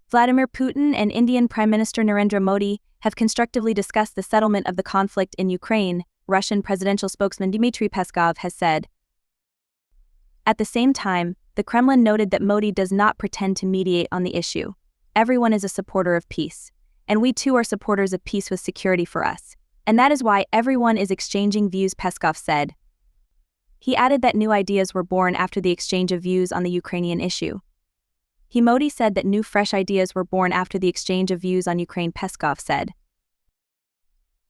Vladimir Putin and Indian Prime Minister Narendra Modi have constructively discussed the settlement of the conflict in Ukraine, Russian presidential spokesman Dmitry Peskov has said. At the same time, the Kremlin noted that Modi does not pretend to mediate on the issue. Everyone is a supporter of peace, and we too are supporters of peace with security for us, and that is why everyone is exchanging views, Peskov said. He added that new ideas were born after the exchange of views on the Ukrainian issue. Modi said that new fresh ideas were born after the exchange of views on Ukraine, Peskov said.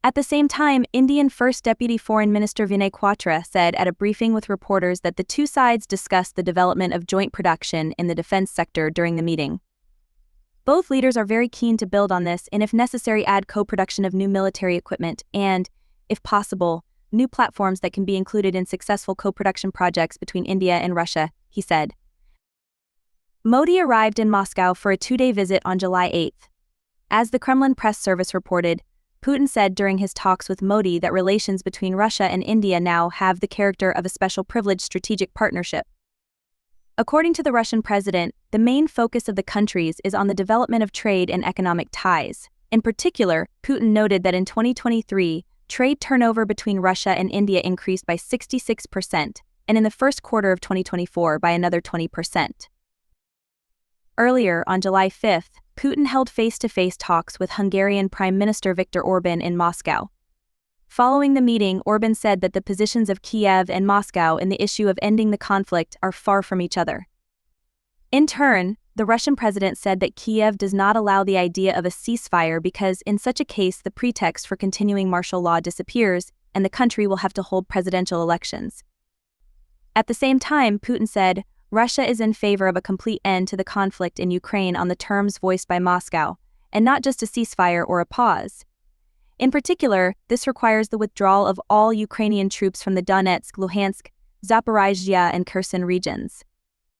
At the same time, Indian First Deputy Foreign Minister Vinay Quatra said at a briefing with reporters that the two sides discussed the development of joint production in the defense sector during the meeting. Both leaders are very keen to build on this and if necessary add co-production of new military equipment and, if possible, new platforms that can be included in successful co-production projects between India and Russia, he said. Modi arrived in Moscow for a two-day visit on July 8. As the Kremlin press service reported, Putin said during his talks with Modi that relations between Russia and India now have the character of a special privileged strategic partnership. According to the Russian president, the main focus of the countries is on the development of trade and economic ties. In particular, Putin noted that in 2023, trade turnover between Russia and India increased by 66%, and in the first quarter of 2024 by another 20%. Earlier, on July 5, Putin held face-to-face talks with Hungarian Prime Minister Viktor Orbán in Moscow. Following the meeting, Orbán said that the positions of Kiev and Moscow in the issue of ending the conflict are far from each other. In turn, the Russian president said that Kiev does not allow the idea of a ceasefire because in such a case the pretext for continuing martial law disappears and the country will have to hold presidential elections. At the same time, Putin said, Russia is in favor of a complete end to the conflict in Ukraine on the terms voiced by Moscow, and not just a ceasefire or a pause. In particular, this requires the withdrawal of all Ukrainian troops from the Donetsk, Luhansk, Zaporizhzhia and Kherson regions.